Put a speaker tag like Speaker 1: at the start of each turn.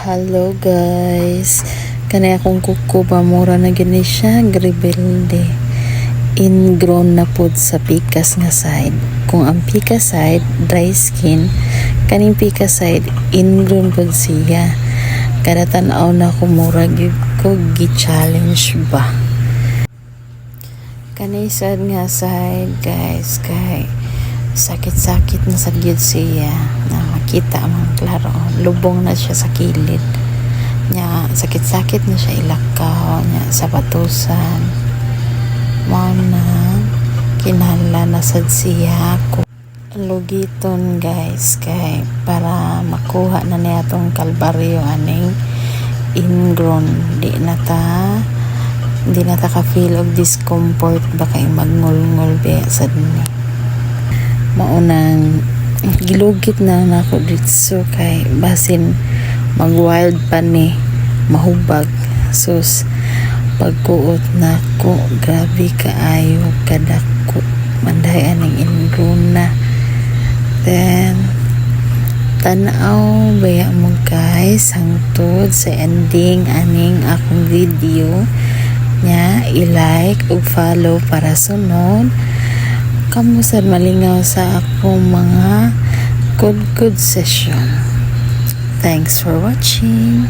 Speaker 1: Hello guys, kanay akong kuko ba mura na gini siya rebelde. Ingrown na pud sa pikas nga side. Kung ang pikas side dry skin, kaning pikas side ingrown pud siya. Kada tan-aw na ko mura gyud ko gi-challenge ba. Kanay sad nga side guys, kay sakit-sakit na sad gyud siya. Kita man klaro, lubong na siya sa kilid nya, sakit-sakit na siya ilakaw nya sa batusan mo na kinahanglan na sad siya ko lugiton guys, kay para makuha na niya tong kalbaryo aning ingrown. Di na ta ka feel of discomfort ba kay magngol-ngol be sad ni maunang gilugit na nako dito kay basin mag-wild pa ni mahubag. Sus, pagkuot nako grabe kaayo kadako manday aning ingrown na. Then tanaw baya mo guys hangtod sa ending aning akong video nya, i-like ug follow para sunod kamo sad malingaw sa akong mga good session. Thanks for watching.